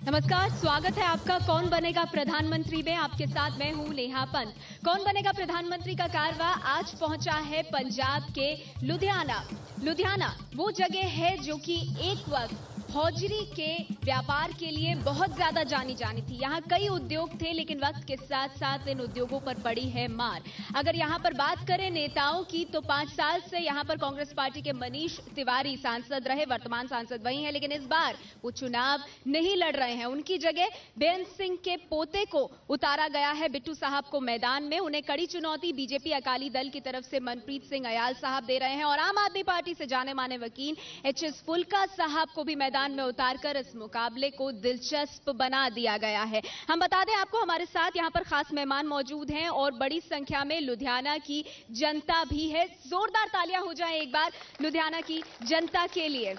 नमस्कार, स्वागत है आपका कौन बनेगा प्रधानमंत्री में। आपके साथ मैं हूं नेहा पंत। कौन बनेगा प्रधानमंत्री का कारवां आज पहुंचा है पंजाब के लुधियाना। लुधियाना वो जगह है जो कि एक वक्त हौजरी के व्यापार के लिए बहुत ज्यादा जानी जानी थी। यहाँ कई उद्योग थे, लेकिन वक्त के साथ साथ इन उद्योगों पर पड़ी है मार। अगर यहाँ पर बात करें नेताओं की, तो 5 साल से यहाँ पर कांग्रेस पार्टी के मनीष तिवारी सांसद रहे, वर्तमान सांसद वही हैं, लेकिन इस बार वो चुनाव नहीं लड़ रहे हैं। उनकी जगह बेअंत सिंह के पोते को उतारा गया है, बिट्टू साहब को मैदान में। उन्हें कड़ी चुनौती बीजेपी अकाली दल की तरफ से मनप्रीत सिंह अयाल साहब दे रहे हैं और आम आदमी पार्टी से जाने माने वकील एचएस फुल्का साहब को भी मैदान में उतारकर इस मुकाबले को दिलचस्प बना दिया गया है। हम बता दें आपको, हमारे साथ यहां पर खास मेहमान मौजूद हैं और बड़ी संख्या में लुधियाना की जनता भी है। जोरदार तालियां हो जाएं एक बार लुधियाना की जनता के लिए।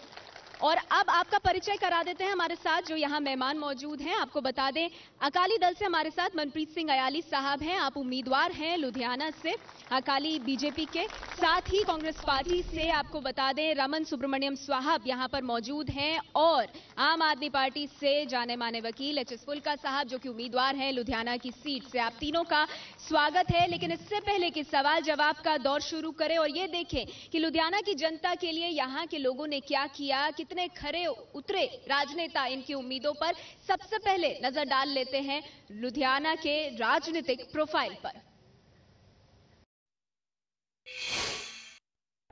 और अब आपका परिचय करा देते हैं हमारे साथ जो यहां मेहमान मौजूद हैं। आपको बता दें, अकाली दल से हमारे साथ मनप्रीत सिंह अयाली साहब हैं। आप उम्मीदवार हैं लुधियाना से अकाली बीजेपी के। साथ ही कांग्रेस पार्टी से आपको बता दें रमन सुब्रमण्यम साहब यहां पर मौजूद हैं और आम आदमी पार्टी से जाने माने वकील एचएस फुल्का साहब जो कि उम्मीदवार हैं लुधियाना की सीट से। आप तीनों का स्वागत है। लेकिन इससे पहले कि सवाल जवाब का दौर शुरू करें और ये देखें कि लुधियाना की जनता के लिए यहां के लोगों ने क्या किया, कितने खरे उतरे राजनेता इनकी उम्मीदों पर, सबसे पहले नजर डाल लेते हैं लुधियाना के राजनीतिक प्रोफाइल पर।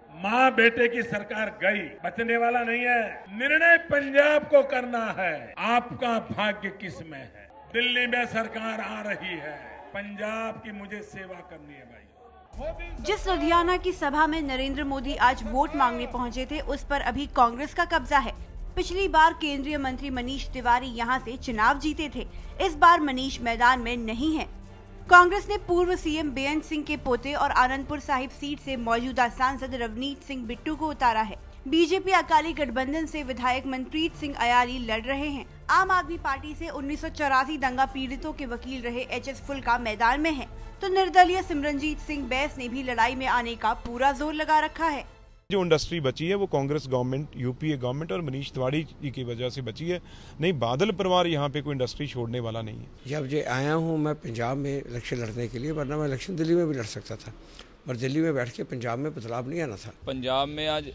मां बेटे की सरकार गई, बचने वाला नहीं है। निर्णय पंजाब को करना है। आपका भाग्य किस में है। दिल्ली में सरकार आ रही है, पंजाब की मुझे सेवा करनी है भाई। जिस लुधियाना की सभा में नरेंद्र मोदी आज वोट मांगने पहुंचे थे, उस पर अभी कांग्रेस का कब्जा है। पिछली बार केंद्रीय मंत्री मनीष तिवारी यहां से चुनाव जीते थे। इस बार मनीष मैदान में नहीं है। कांग्रेस ने पूर्व सीएम बेअंत सिंह के पोते और आनंदपुर साहिब सीट से मौजूदा सांसद रवनीत सिंह बिट्टू को उतारा है। बीजेपी अकाली गठबंधन से विधायक मनप्रीत सिंह अयाली लड़ रहे हैं। आम आदमी पार्टी से 1984 दंगा पीड़ितों के वकील रहे एचएस फुल्का मैदान में है, तो निर्दलीय सिमरनजीत सिंह बैस ने भी लड़ाई में आने का पूरा जोर लगा रखा है। जो इंडस्ट्री बची है वो कांग्रेस गवर्नमेंट, यूपीए गवर्नमेंट और मनीष तिवारी जी की वजह से बची है। नहीं, बादल परिवार यहाँ पे कोई इंडस्ट्री छोड़ने वाला नहीं है। जब जो आया हूँ मैं पंजाब में इलेक्शन लड़ने के लिए, वरना मैं इलेक्शन दिल्ली में भी लड़ सकता था, पर दिल्ली में बैठ के पंजाब में बदलाव नहीं आना था। पंजाब में आज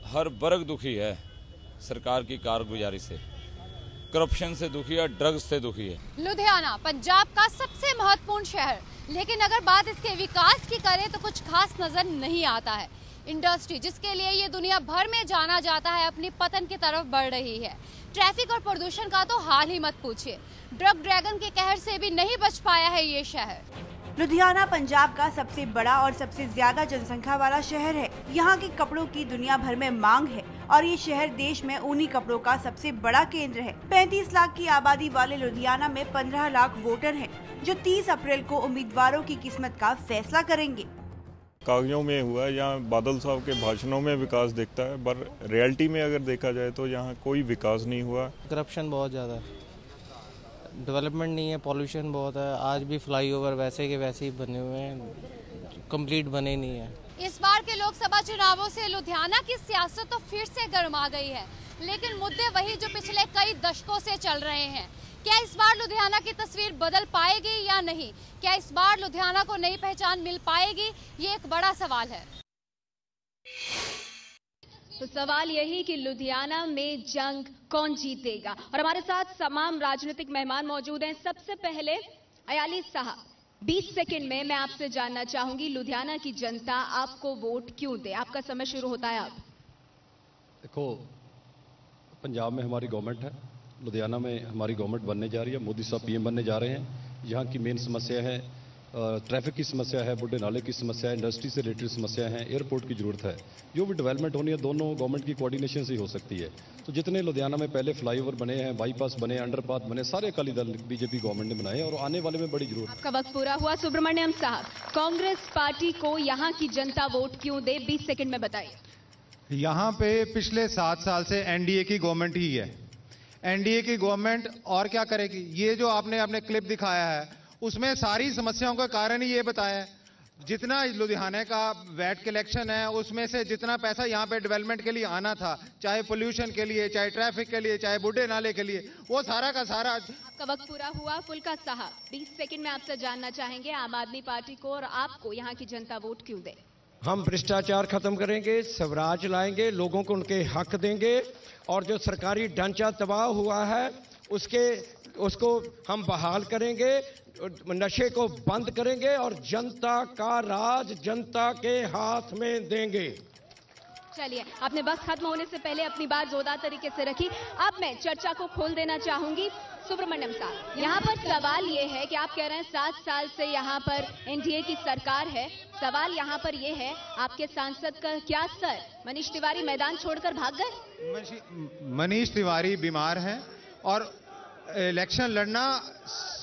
हर वर्ग दुखी है सरकार की कारगुजारी से, करप्शन से दुखी है, ड्रग्स से दुखी है। लुधियाना पंजाब का सबसे महत्वपूर्ण शहर, लेकिन अगर बात इसके विकास की करें तो कुछ खास नजर नहीं आता है। इंडस्ट्री जिसके लिए ये दुनिया भर में जाना जाता है, अपनी पतन की तरफ बढ़ रही है। ट्रैफिक और प्रदूषण का तो हाल ही मत पूछिए। ड्रग ड्रैगन के कहर से भी नहीं बच पाया है ये शहर। लुधियाना पंजाब का सबसे बड़ा और सबसे ज्यादा जनसंख्या वाला शहर है। यहाँ के कपड़ों की दुनिया भर में मांग है और ये शहर देश में ऊनी कपड़ों का सबसे बड़ा केंद्र है। 35 लाख की आबादी वाले लुधियाना में 15 लाख वोटर हैं, जो 30 अप्रैल को उम्मीदवारों की किस्मत का फैसला करेंगे। कागजों में हुआ है, यहाँ बादल साहब के भाषणों में विकास दिखता है, पर रियलिटी में अगर देखा जाए तो यहाँ कोई विकास नहीं हुआ। करप्शन बहुत ज़्यादा है, डेवलपमेंट नहीं है, पॉल्यूशन बहुत है। आज भी फ्लाईओवर वैसे के वैसे ही बने हुए हैं, कंप्लीट बने नहीं है। इस बार के लोकसभा चुनावों से लुधियाना की सियासत तो फिर से गर्मा गई है, लेकिन मुद्दे वही जो पिछले कई दशकों से चल रहे हैं। क्या इस बार लुधियाना की तस्वीर बदल पाएगी या नहीं? क्या इस बार लुधियाना को नई पहचान मिल पाएगी? ये एक बड़ा सवाल है। तो सवाल यही कि लुधियाना में जंग कौन जीतेगा। और हमारे साथ तमाम राजनीतिक मेहमान मौजूद हैं। सबसे पहले अयाली साहब, 20 सेकंड में मैं आपसे जानना चाहूंगी, लुधियाना की जनता आपको वोट क्यों दे? आपका समय शुरू होता है अब। देखो, पंजाब में हमारी गवर्नमेंट है, लुधियाना में हमारी गवर्नमेंट बनने जा रही है, मोदी साहब पीएम बनने जा रहे हैं। यहाँ की मेन समस्या है ट्रैफिक की समस्या है, बुढ़े नाले की समस्या है, इंडस्ट्री से रिलेटेड समस्या है, एयरपोर्ट की जरूरत है। जो भी डेवलपमेंट होनी है दोनों गवर्नमेंट की कोऑर्डिनेशन से ही हो सकती है। तो जितने लुधियाना में पहले फ्लाईओवर बने हैं, बाईपास बने, अंडरपाथ बने, सारे अकाली दल बीजेपी गवर्नमेंट ने बनाए और आने वाले में बड़ी जरूरत है। आपका वक्त पूरा हुआ। सुब्रमण्यम साहब, कांग्रेस पार्टी को यहाँ की जनता वोट क्यों दे? 20 सेकंड में बताइए। यहाँ पे पिछले 7 साल से एनडीए की गवर्नमेंट ही है। एनडीए की गवर्नमेंट और क्या करेगी? ये जो आपने अपने क्लिप दिखाया है उसमें सारी समस्याओं का कारण ही ये बताया है। जितना लुधियाने का वैट कलेक्शन है उसमें से जितना पैसा यहाँ पे डेवलपमेंट के लिए आना था, चाहे पोल्यूशन के लिए, चाहे ट्रैफिक के लिए, चाहे बूढ़े नाले के लिए, वो सारा का सारा। आपका वक्त पूरा हुआ। फुल्का साहब, 20 सेकंड में आपसे जानना चाहेंगे आम आदमी पार्टी को और आपको यहाँ की जनता वोट क्यों दे? हम भ्रष्टाचार खत्म करेंगे, स्वराज लाएंगे, लोगों को उनके हक देंगे और जो सरकारी ढांचा तबाह हुआ है उसको हम बहाल करेंगे, नशे को बंद करेंगे और जनता का राज जनता के हाथ में देंगे। चलिए, आपने वक्त खत्म होने से पहले अपनी बात जोरदार तरीके से रखी। अब मैं चर्चा को खोल देना चाहूंगी। सुब्रमण्यम साहब, यहाँ पर सवाल ये है कि आप कह रहे हैं 7 साल से यहाँ पर एनडीए की सरकार है। सवाल यहाँ पर ये है, आपके सांसद का क्या सर मनीष तिवारी मैदान छोड़कर भाग गए? मनीष तिवारी बीमार हैं और इलेक्शन लड़ना,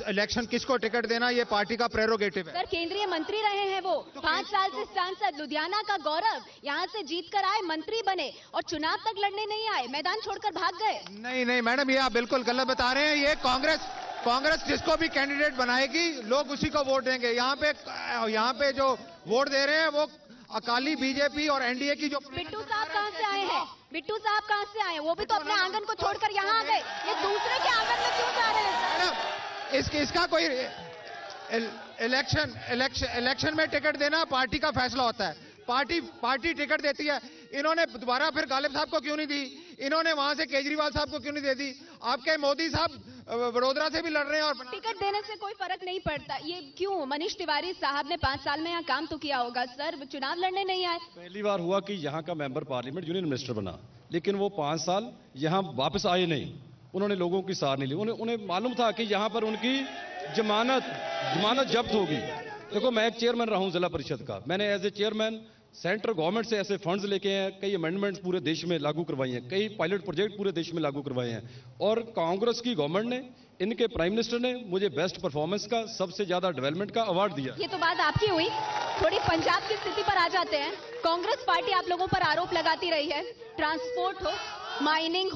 इलेक्शन किसको टिकट देना, ये पार्टी का प्रेरोगेटिव है। सर, केंद्रीय मंत्री रहे हैं वो, 5 साल से सांसद, लुधियाना का गौरव, यहाँ से जीत कर आए, मंत्री बने और चुनाव तक लड़ने नहीं आए, मैदान छोड़कर भाग गए। नहीं मैडम, ये आप बिल्कुल गलत बता रहे हैं। ये कांग्रेस जिसको भी कैंडिडेट बनाएगी लोग उसी को वोट देंगे। यहाँ पे जो वोट दे रहे हैं वो अकाली, बीजेपी और एनडीए की जो। बिट्टू साहब कहाँ से आए हैं? बिट्टू साहब कहाँ से आए? वो भी तो अपने आंगन को छोड़कर यहाँ आ गए, ये दूसरे के आंगन में क्यों जा रहे हैं? इसका कोई इलेक्शन में टिकट देना पार्टी का फैसला होता है। पार्टी टिकट देती है। इन्होंने दोबारा फिर गालिब साहब को क्यों नहीं दी? इन्होंने वहां से केजरीवाल साहब को क्यों नहीं दे दी? आपके मोदी साहब वडोदरा से भी लड़ रहे हैं और टिकट देने से कोई फर्क नहीं पड़ता। ये क्यों? मनीष तिवारी साहब ने 5 साल में यहाँ काम तो किया होगा सर, चुनाव लड़ने नहीं आए। पहली बार हुआ कि यहाँ का मेंबर पार्लियामेंट यूनियन मिनिस्टर बना, लेकिन वो 5 साल यहाँ वापस आए नहीं। उन्होंने लोगों की सार नहीं ली। उन्हें मालूम था कि यहाँ पर उनकी जमानत जब्त होगी। देखो, मैं एक चेयरमैन रहा हूँ जिला परिषद का। मैंने as a chairman central government से ऐसे फंड्स लेके हैं, कई अमेंडमेंट्स पूरे देश में लागू करवाई हैं, कई पायलट प्रोजेक्ट पूरे देश में लागू करवाए हैं। और कांग्रेस की गवर्नमेंट ने, इनके प्राइम मिनिस्टर ने मुझे बेस्ट परफॉर्मेंस का, सबसे ज्यादा डेवलपमेंट का अवार्ड दिया। ये तो बात आपकी हुई। थोड़ी पंजाब की स्थिति पर आ जाते हैं। कांग्रेस पार्टी आप लोगों पर आरोप लगाती रही है, ट्रांसपोर्ट हो, माइनिंग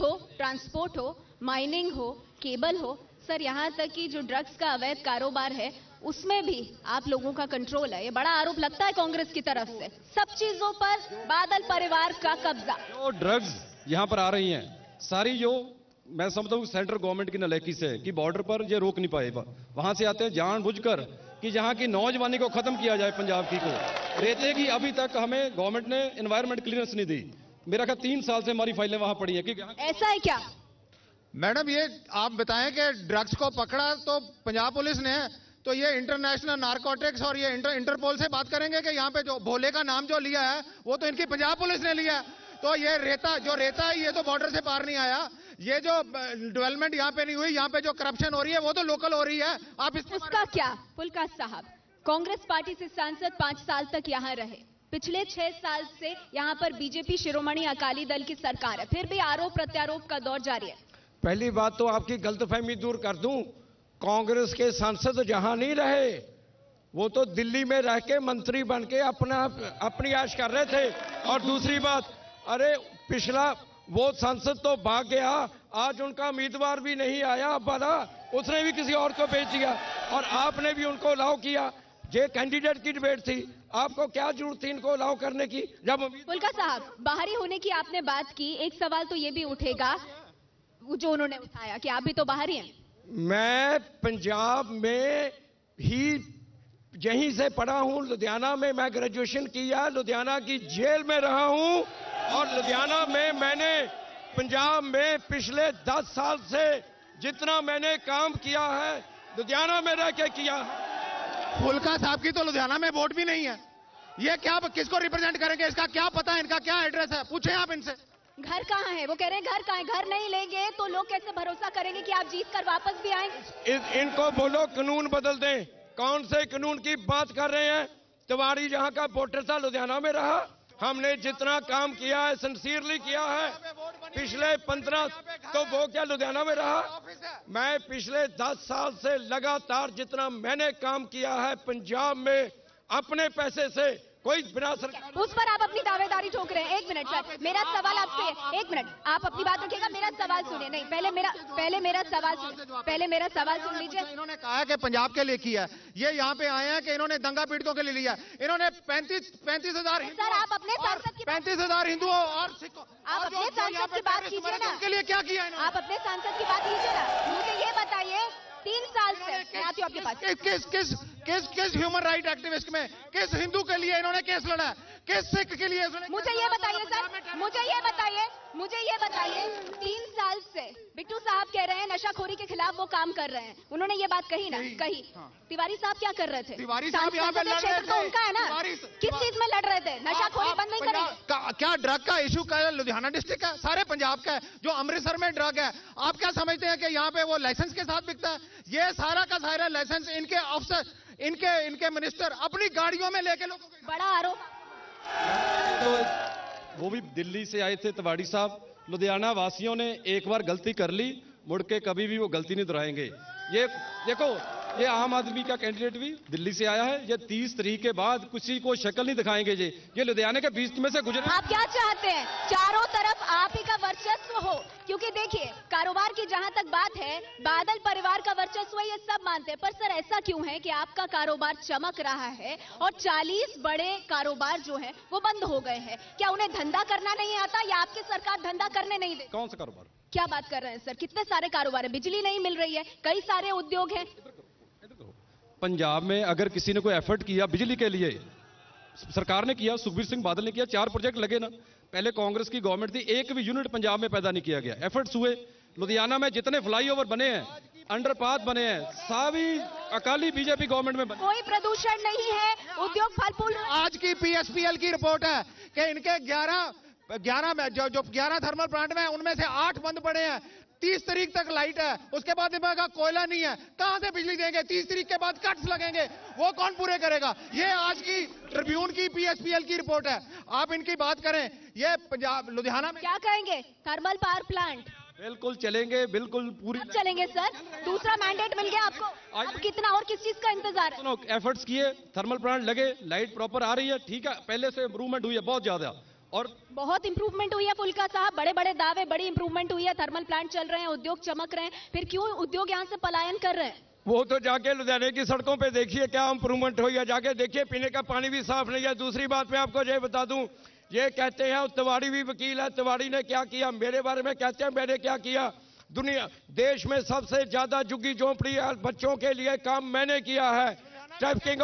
हो, केबल हो, सर यहाँ तक कि जो ड्रग्स का अवैध कारोबार है उसमें भी आप लोगों का कंट्रोल है। ये बड़ा आरोप लगता है कांग्रेस की तरफ से। सब चीजों पर बादल परिवार का कब्जा। जो ड्रग्स यहाँ पर आ रही हैं सारी, जो मैं समझता हूँ सेंट्रल गवर्नमेंट की नालायकी से कि बॉर्डर पर ये रोक नहीं पाए। वहां से आते हैं जानबूझकर कि जहाँ की नौजवानी को खत्म किया जाए, पंजाब की को। रेते की अभी तक हमें गवर्नमेंट ने एनवायरमेंट क्लियरेंस नहीं दी। मेरा ख्याल 3 साल से हमारी फाइलें वहां पड़ी हैं। ऐसा है क्या? मैडम, ये आप बताएं कि ड्रग्स को पकड़ा तो पंजाब पुलिस ने, तो ये इंटरनेशनल नारकोटिक्स और ये इंटरपोल से बात करेंगे कि यहाँ पे जो भोले का नाम जो लिया है वो तो इनकी पंजाब पुलिस ने लिया है। तो ये रेता है ये तो बॉर्डर से पार नहीं आया। ये जो डेवलपमेंट यहाँ पे नहीं हुई, यहाँ पे जो करप्शन हो रही है वो तो लोकल हो रही है। आप उसका क्या? फुल्का साहब, कांग्रेस पार्टी से सांसद 5 साल तक यहाँ रहे, पिछले 6 साल से यहाँ पर बीजेपी शिरोमणि अकाली दल की सरकार है, फिर भी आरोप प्रत्यारोप का दौर जारी है। पहली बात तो आपकी गलतफहमी दूर कर दूं, कांग्रेस के सांसद जहां नहीं रहे, वो तो दिल्ली में रह के मंत्री बन के अपनी ऐश कर रहे थे। और दूसरी बात, अरे पिछला वो सांसद तो भाग गया, आज उनका उम्मीदवार भी नहीं आया बना, उसने भी किसी और को बेच दिया और आपने भी उनको अलाउ किया। ये कैंडिडेट की डिबेट थी, आपको क्या जरूरत थी इनको अलाउ करने की? जब फुल्का साहब, बाहरी होने की आपने बात की, एक सवाल तो ये भी उठेगा जो उन्होंने उठाया कि आप भी तो बाहरी हैं। मैं पंजाब में ही यहीं से पढ़ा हूं, लुधियाना में मैं ग्रेजुएशन किया, लुधियाना की जेल में रहा हूं और लुधियाना में मैंने पंजाब में पिछले 10 साल से जितना मैंने काम किया है लुधियाना में रह के किया। फुल्का साहब की तो लुधियाना में वोट भी नहीं है। ये क्या, किसको रिप्रेजेंट करेंगे? इसका क्या पता है? इनका क्या एड्रेस है? पूछें आप इनसे। घर कहाँ है? वो कह रहे हैं घर कहाँ है। घर नहीं लेंगे तो लोग कैसे भरोसा करेंगे कि आप जीत कर वापस भी आएंगे? इनको बोलो कानून बदल दें। कौन से कानून की बात कर रहे हैं? तिवारी जहाँ का वोटर था लुधियाना में रहा। हमने जितना काम किया है सिंसियरली किया है पिछले 15, तो वो क्या लुधियाना में रहा? मैं पिछले 10 साल से लगातार जितना मैंने काम किया है पंजाब में अपने पैसे से, कोई बिना सरकार, उस पर आप अपनी दावेदारी ठोक रहे हैं। 1 मिनट सर, मेरा सवाल आपसे, 1 मिनट आप अपनी बात रखिएगा, मेरा सवाल सुनिए। नहीं, पहले मेरा सवाल सुन लीजिए। इन्होंने कहा है कि पंजाब के लिए किया है, ये यहाँ पे आए हैं कि इन्होंने दंगा पीड़ितों के लिए लिया। इन्होंने 35,000 सर आप अपने सांसद की 35,000 हिंदुओं और सिखों आप अपने सांसद की बात कीजिए ना, उनके लिए क्या किया इन्होंने? आप अपने सांसद की बात कीजिए ना। मुझे ये बताइए 3 साल से मैं आती हूँ आपके पास, किस ह्यूमन राइट एक्टिविस्ट में, किस हिंदू के लिए इन्होंने केस लड़ा है, किस सिख के लिए? मुझे ये बताइए सर, मुझे ये बताइए 3 साल से बिट्टू साहब कह रहे हैं नशाखोरी के खिलाफ वो काम कर रहे हैं। उन्होंने ये बात कही ना, कही। तिवारी साहब क्या कर रहे थे? तिवारी साहब यहाँ पे लड़ रहे थे। तो उनका है ना, किस चीज में लड़ रहे थे? नशाखोरी बंद नहीं करेंगे? क्या ड्रग का इशू का लुधियाना डिस्ट्रिक्ट का, सारे पंजाब का है। जो अमृतसर में ड्रग है, आप क्या समझते हैं कि यहाँ पे वो लाइसेंस के साथ बिकता है? ये सारा का सारा लाइसेंस इनके अफसर, इनके मिनिस्टर अपनी गाड़ियों में लेके लोगों को। बड़ा आरोप। तो वो भी दिल्ली से आए थे तिवारी साहब। लुधियाना वासियों ने एक बार गलती कर ली, मुड़ के कभी भी वो गलती नहीं दोहराएंगे। ये देखो, ये आम आदमी का कैंडिडेट भी दिल्ली से आया है। ये 30 तारीख के बाद किसी को शक्ल नहीं दिखाएंगे। ये लुधियाना के बीच में से गुजरे। आप क्या चाहते हैं? चारों तरफ आप ही का वर्चस्व हो? क्योंकि देखिए, कारोबार की जहां तक बात है, बादल परिवार का वर्चस्व ये सब मानते हैं, पर सर ऐसा क्यों है कि आपका कारोबार चमक रहा है और 40 बड़े कारोबार जो हैं वो बंद हो गए हैं? क्या उन्हें धंधा करना नहीं आता या आपकी सरकार धंधा करने नहीं देती? कौन सा कारोबार? क्या बात कर रहे हैं सर? कितने सारे कारोबार है, बिजली नहीं मिल रही है, कई सारे उद्योग हैं। पंजाब में अगर किसी ने कोई एफर्ट किया बिजली के लिए, सरकार ने किया, सुखबीर सिंह बादल ने किया, 4 प्रोजेक्ट लगे ना। पहले कांग्रेस की गवर्नमेंट थी, एक भी यूनिट पंजाब में पैदा नहीं किया गया। एफर्ट्स हुए। लुधियाना में जितने फ्लाईओवर बने हैं, अंडरपाथ बने हैं, सभी अकाली बीजेपी गवर्नमेंट में बने। कोई प्रदूषण नहीं है, उद्योग फल फूल। आज की पीएसपीएल की रिपोर्ट है कि इनके 11 थर्मल प्लांट में उनमें से 8 बंद पड़े हैं। 30 तारीख तक लाइट है, उसके बाद इनका कोयला नहीं है, कहां से बिजली देंगे? 30 तारीख के बाद कट्स लगेंगे, वो कौन पूरे करेगा? ये आज की ट्रिब्यून की पीएसपीएल की रिपोर्ट है। आप इनकी बात करें, ये पंजाब लुधियाना में क्या कहेंगे? थर्मल पावर प्लांट बिल्कुल चलेंगे, बिल्कुल पूरी चलेंगे सर। दूसरा मैंडेट मिल गया आपको, अब कितना और किस चीज का इंतजार है? सुनो, एफर्ट्स किए, थर्मल प्लांट लगे, लाइट प्रॉपर आ रही है, ठीक है, पहले से इंप्रूवमेंट हुई है बहुत ज्यादा। और बहुत इंप्रूवमेंट हुई है फुल्का साहब, बड़े बड़े दावे, बड़ी इंप्रूवमेंट हुई है, थर्मल प्लांट चल रहे हैं, उद्योग चमक रहे हैं, फिर क्यों उद्योग यहाँ से पलायन कर रहे हैं? वो तो जाके लुधियाने की सड़कों पे देखिए क्या इंप्रूवमेंट हुई है, जाके देखिए पीने का पानी भी साफ नहीं है। दूसरी बात मैं आपको ये बता दूं, ये कहते हैं तिवारी भी वकील है, तिवारी ने क्या किया, मेरे बारे में कहते हैं मैंने क्या किया। दुनिया देश में सबसे ज्यादा झुग्गी झोंपड़ी बच्चों के लिए काम मैंने किया है, ट्रैफिकिंग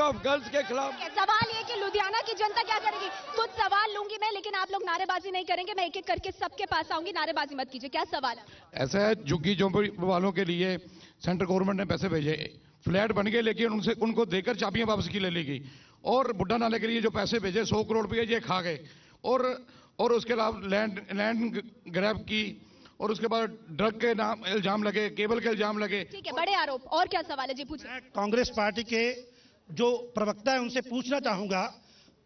ऑफ गर्ल्स के खिलाफ। सवाल ये कि लुधियाना की जनता क्या करेगी? कुछ सवाल लूंगी मैं, लेकिन आप लोग नारेबाजी नहीं करेंगे, मैं एक एक करके सबके पास आऊंगी, नारेबाजी मत कीजिए। क्या सवाल है? ऐसा है, झुग्गी झोंपड़ी वालों के लिए सेंट्रल गवर्नमेंट ने पैसे भेजे, फ्लैट बन गए, लेकिन उनको देकर चाबियां वापस की ले ली गई। और बुड्ढा नाले के लिए जो पैसे भेजे 100 करोड़ रुपए ये खा गए। और उसके अलावा लैंड ग्रैब की, और उसके बाद ड्रग के नाम इल्जाम लगे, केबल के इल्जाम लगे। ठीक है, बड़े आरोप। और क्या सवाल है जी? पूछिए। कांग्रेस पार्टी के जो प्रवक्ता है उनसे पूछना चाहूंगा,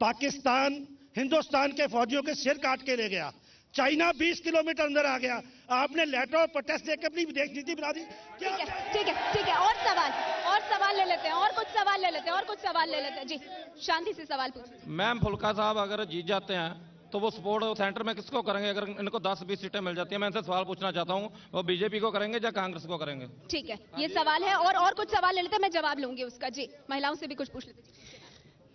पाकिस्तान हिंदुस्तान के फौजियों के सिर काट के ले गया, चाइना 20 किलोमीटर अंदर आ गया, आपने लेटर और प्रोटेस्ट देकर अपनी विदेश नीति बना दी। ठीक है। और सवाल ले लेते हैं, और कुछ सवाल ले लेते हैं जी। शांति से सवाल पूछिए। मैम, फुल्का साहब अगर जीत जाते हैं तो वो सपोर्ट सेंटर में किसको करेंगे? अगर इनको 10-20 सीटें मिल जाती हैं, मैं इनसे सवाल पूछना चाहता हूँ, वो बीजेपी को करेंगे या कांग्रेस को करेंगे? ठीक है, ये सवाल है। और कुछ सवाल ले लेते हैं, मैं जवाब लूंगी उसका जी। महिलाओं से भी कुछ पूछ लेते हैं।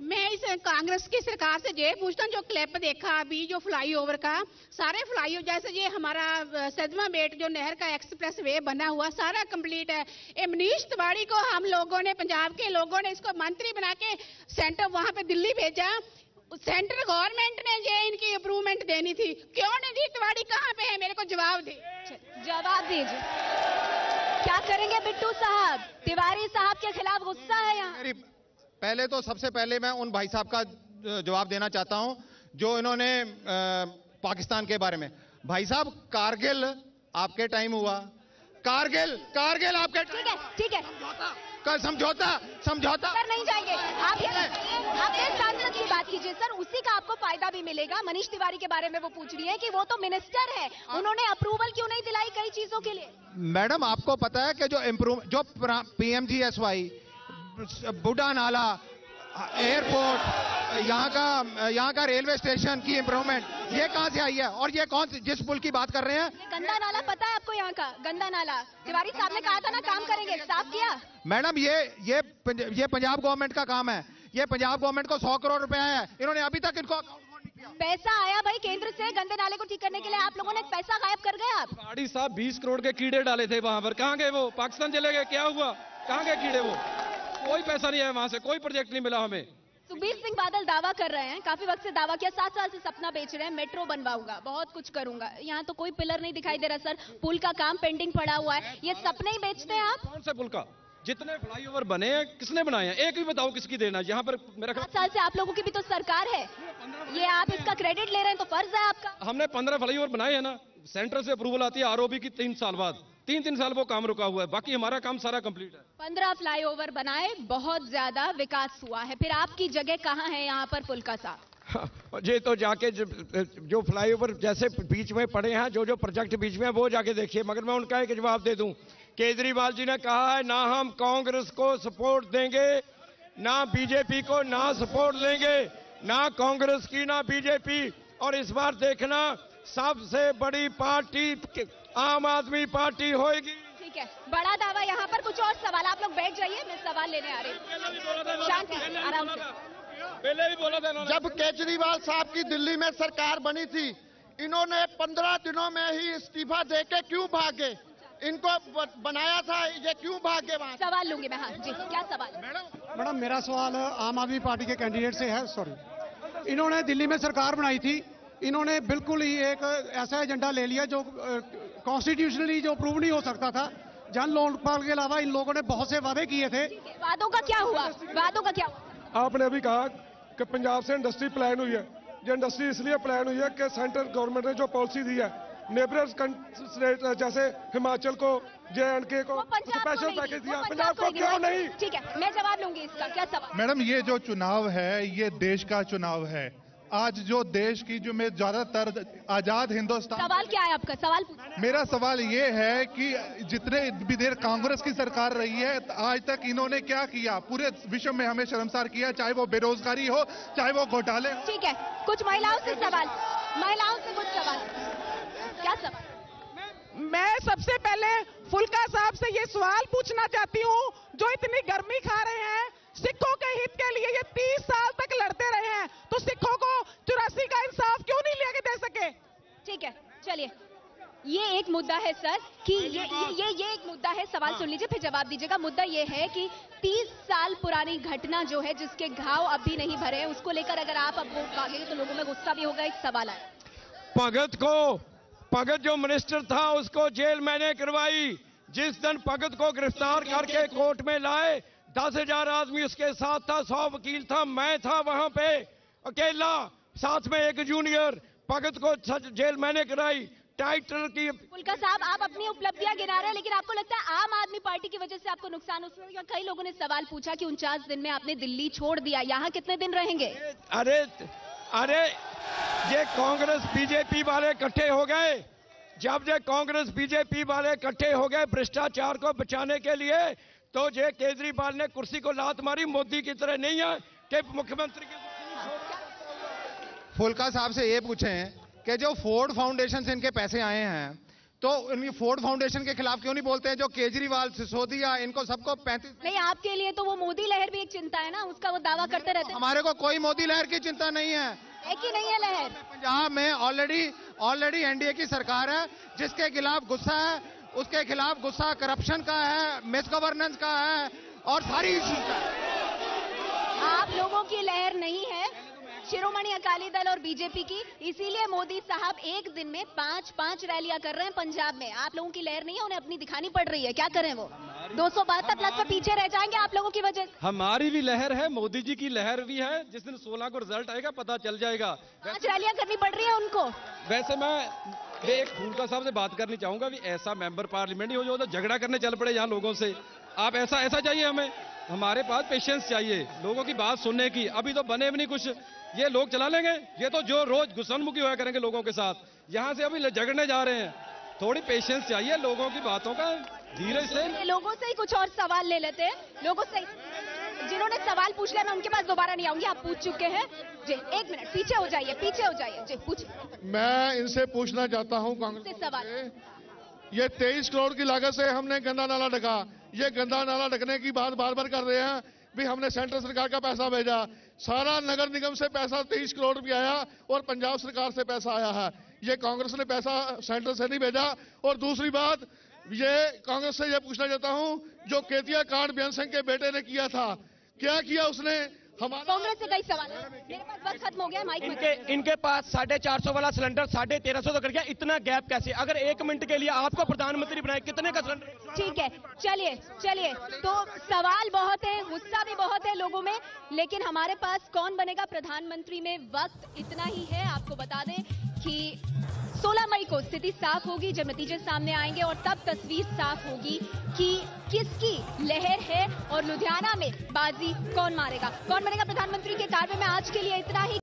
मैं इस कांग्रेस की सरकार से ये पूछता हूँ, जो क्लिप देखा अभी जो फ्लाईओवर का, सारे फ्लाईओवर जैसे ये हमारा सदमा बेट जो नहर का एक्सप्रेस वे बना हुआ सारा कंप्लीट है। ये मनीष तिवारी को हम लोगों ने, पंजाब के लोगों ने इसको मंत्री बना के सेंटर वहां पे दिल्ली भेजा। सेंट्रल गवर्नमेंट ने ये इनकी अप्रूवमेंट देनी थी, क्यों नहीं दी? तिवारी कहाँ पे है? मेरे को जवाब दीजिए। क्या करेंगे बिट्टू साहब? तिवारी साहब के खिलाफ गुस्सा है यहाँ। पहले तो सबसे पहले मैं उन भाई साहब का जवाब देना चाहता हूं जो इन्होंने पाकिस्तान के बारे में। भाई साहब, कारगिल आपके टाइम हुआ, कारगिल आपके ठीक है। समझौता सर नहीं जाएंगे आप एक सांसद की बात कीजिए सर, उसी का आपको फायदा भी मिलेगा। मनीष तिवारी के बारे में वो पूछ रही है कि वो तो मिनिस्टर है, उन्होंने अप्रूवल क्यों नहीं दिलाई कई चीजों के लिए? मैडम, आपको पता है कि जो PMGSY, बुढ़ा नाला, एयरपोर्ट, यहाँ का रेलवे स्टेशन की इम्प्रूवमेंट, ये कहाँ से आई है? और ये कौन जिस पुल की बात कर रहे हैं? गंदा नाला पता है आपको? यहाँ का गंदा नाला तिवारी साहब ने कहा था ना काम करेंगे, साफ किया? मैडम ये पंजाब गवर्नमेंट का काम है। ये पंजाब गवर्नमेंट को 100 करोड़ रुपए आया है, इन्होंने अभी तक इनको पैसा आया भाई केंद्र से गंदे नाले को ठीक करने के लिए, आप लोगों ने पैसा गायब कर गए। आप गाड़ी साहब 20 करोड़ के कीड़े डाले थे वहां पर, कहाँ गए वो? पाकिस्तान चले गए? क्या हुआ? कहाँ गए कीड़े? वो कोई पैसा नहीं है वहां से, कोई प्रोजेक्ट नहीं मिला हमें। सुखबीर सिंह बादल दावा कर रहे हैं, काफी वक्त से दावा किया, 7 साल से सपना बेच रहे हैं, मेट्रो बनवाऊंगा, बहुत कुछ करूंगा। यहाँ तो कोई पिलर नहीं दिखाई दे रहा सर, पुल का काम पेंडिंग पड़ा हुआ है, ये सपने ही बेचते हैं आप। कौन से पुल का? जितने फ्लाईओवर बने हैं किसने बनाए हैं? एक भी बताओ किसकी देना है? यहाँ पर मेरा 7 साल से आप लोगों की भी तो सरकार है, ये आप इसका क्रेडिट ले रहे हैं तो फर्ज है आपका। हमने 15 फ्लाईओवर बनाए हैं ना, सेंटर से अप्रूवल आती है आरओबी की 3 साल बाद, 3 साल वो काम रुका हुआ है, बाकी हमारा काम सारा कंप्लीट है। 15 फ्लाईओवर बनाए, बहुत ज्यादा विकास हुआ है, फिर आपकी जगह कहाँ है यहाँ पर पुल का साहब? ये तो जाके जो फ्लाईओवर जैसे बीच में पड़े हैं, जो प्रोजेक्ट बीच में, वो जाके देखिए। मगर मैं उनका एक जवाब दे दूं, केजरीवाल जी ने कहा है ना हम कांग्रेस को सपोर्ट देंगे, ना बीजेपी को ना सपोर्ट देंगे, ना कांग्रेस की ना बीजेपी, और इस बार देखना सबसे बड़ी पार्टी आम आदमी पार्टी होगी। ठीक है, बड़ा दावा। यहाँ पर कुछ और सवाल, आप लोग बैठ जाइए, मैं सवाल लेने आ रही हूँ। शांति, आराम से। पहले भी बोला था जब केजरीवाल साहब की दिल्ली में सरकार बनी थी, इन्होंने 15 दिनों में ही इस्तीफा देके क्यों भागे? इनको बनाया था, ये क्यों भागे वहां? सवाल लूंगी मैं। हाँ जी, क्या सवाल? मैडम मेरा सवाल आम आदमी पार्टी के कैंडिडेट से है। सॉरी, इन्होंने दिल्ली में सरकार बनाई थी, इन्होंने बिल्कुल ही एक ऐसा एजेंडा ले लिया जो कॉन्स्टिट्यूशनली जो प्रूव नहीं हो सकता था। जन लोकपाल के अलावा इन लोगों ने बहुत से वादे किए थे। वादों का क्या हुआ? वादों का क्या हुआ? आपने अभी कहा कि पंजाब से इंडस्ट्री प्लान हुई है। ये इंडस्ट्री इसलिए प्लान हुई है कि सेंट्रल गवर्नमेंट ने जो पॉलिसी दी है, नेबरर स्टेट जैसे हिमाचल को, JNK को स्पेशल पैकेज दिया, पंजाब को क्यों नहीं? ठीक है, मैं जवाब लूंगी इसका। क्या सवाल? मैडम ये जो चुनाव है, ये देश का चुनाव है। आज जो देश की जो में ज्यादातर आजाद हिंदुस्तान। सवाल क्या है आपका? सवाल मेरा सवाल ये है कि जितने भी देर कांग्रेस की सरकार रही है, आज तक इन्होंने क्या किया? पूरे विश्व में हमें शर्मसार किया, चाहे वो बेरोजगारी हो, चाहे वो घोटाले हो। ठीक है, कुछ महिलाओं से सवाल, महिलाओं से कुछ सवाल। क्या सवाल? मैं सबसे पहले फुल्का साहब से ये सवाल पूछना चाहती हूँ, जो इतनी गर्मी खा रहे हैं, सिखों के हित के लिए ये 30 साल तक लड़ते रहे हैं, तो सिखों को 84 का इंसाफ क्यों नहीं लेके दे सके? ठीक है, चलिए, ये एक मुद्दा है सर कि ये एक मुद्दा है। सवाल सुन लीजिए फिर जवाब दीजिएगा। मुद्दा ये है कि 30 साल पुरानी घटना जो है, जिसके घाव अभी नहीं भरे हैं, उसको लेकर अगर आप अब वोट मांगेंगे तो लोगों में गुस्सा भी होगा। एक सवाल आया, भगत जो मिनिस्टर था उसको जेल मैंने करवाई। जिस दिन भगत को गिरफ्तार करके कोर्ट में लाए, 10,000 आदमी उसके साथ था, 100 वकील था, मैं था वहां पे अकेला, साथ में एक जूनियर। भगत को जेल मैंने कराई। टाइटल की फुल्का साहब, आप अपनी उपलब्धियां गिना रहे हैं, लेकिन आपको लगता है आम आदमी पार्टी की वजह से आपको नुकसान? उसमें कई लोगों ने सवाल पूछा कि 49 दिन में आपने दिल्ली छोड़ दिया, यहाँ कितने दिन रहेंगे? अरे ये कांग्रेस बीजेपी वाले इकट्ठे हो गए। जब ये कांग्रेस बीजेपी वाले इकट्ठे हो गए भ्रष्टाचार को बचाने के लिए, तो ये केजरीवाल ने कुर्सी को लात मारी। मोदी की तरह नहीं है कि मुख्यमंत्री की। फुल्का साहब से ये पूछें कि जो फोर्ड फाउंडेशन से इनके पैसे आए हैं, तो इनकी फोर्ड फाउंडेशन के खिलाफ क्यों नहीं बोलते हैं? जो केजरीवाल, सिसोदिया, इनको सबको 35। नहीं, आपके लिए तो वो मोदी लहर भी एक चिंता है ना, उसका वो दावा करते रहते हैं। हमारे को कोई मोदी लहर की चिंता नहीं है। एक ही नहीं है लहर। पंजाब में ऑलरेडी एनडीए की सरकार है, जिसके खिलाफ गुस्सा है, उसके खिलाफ गुस्सा करप्शन का है, मिसगवर्नेंस का है और सारी इश्यूज का है। आप लोगों की लहर नहीं है, शिरोमणि अकाली दल और बीजेपी की, इसीलिए मोदी साहब एक दिन में 5 रैलियां कर रहे हैं पंजाब में। आप लोगों की लहर नहीं है, उन्हें अपनी दिखानी पड़ रही है। क्या करें? वो 272 प्लस में पीछे रह जाएंगे आप लोगों की वजह से। हमारी भी लहर है, मोदी जी की लहर भी है। जिस दिन 16 को रिजल्ट आएगा पता चल जाएगा। 5 रैलियां करनी पड़ रही है उनको। वैसे मैं एक फुल्का साहब से बात करनी चाहूंगा भी, ऐसा मेंबर पार्लियामेंट नहीं हो जो झगड़ा करने चल पड़े यहाँ लोगों से। आप ऐसा चाहिए हमें? हमारे पास पेशेंस चाहिए लोगों की बात सुनने की। अभी तो बने भी नहीं कुछ, ये लोग चला लेंगे। ये तो जो रोज गुस्सनमुखी होया करेंगे लोगों के साथ, यहाँ से अभी झगड़ने जा रहे हैं। थोड़ी पेशेंस चाहिए लोगों की बातों का, धीरे से। लोगों से ही कुछ और सवाल ले लेते हैं लोगों से। जिन्होंने सवाल पूछ लिया मैं उनके पास दोबारा नहीं आऊंगी, आप पूछ चुके हैं जी। 1 मिनट पीछे हो जाइए जी, पूछिए। मैं इनसे पूछना चाहता हूं कांग्रेस सवाल, ये 23 करोड़ की लागत से हमने गंदा नाला ढका, ये गंदा नाला ढकने की बात बार बार कर रहे हैं भी हमने सेंट्रल सरकार का पैसा भेजा, सारा नगर निगम से पैसा 23 करोड़ रुपया आया और पंजाब सरकार से पैसा आया है, ये कांग्रेस ने पैसा सेंटर से नहीं भेजा। और दूसरी बात, ये कांग्रेस से ये पूछना चाहता हूं, जो केतिया कांड बेअंत सिंह के बेटे ने किया था, क्या किया उसने? कांग्रेस से कई सवाल है, मेरे पास वक्त खत्म हो गया, माइक इनके पास 450 वाला सिलेंडर 1350 तक कर गया, इतना गैप कैसे? अगर 1 मिनट के लिए आपको प्रधानमंत्री बनाए, कितने का सिलेंडर? ठीक है, चलिए तो सवाल बहुत है, गुस्सा भी बहुत है लोगों में, लेकिन हमारे पास कौन बनेगा प्रधानमंत्री में वक्त इतना ही है। आपको बता दें कि 16 मई को स्थिति साफ होगी जब नतीजे सामने आएंगे और तब तस्वीर साफ होगी कि किसकी लहर है और लुधियाना में बाजी कौन मारेगा, कौन बनेगा प्रधानमंत्री के कार्य में। आज के लिए इतना ही।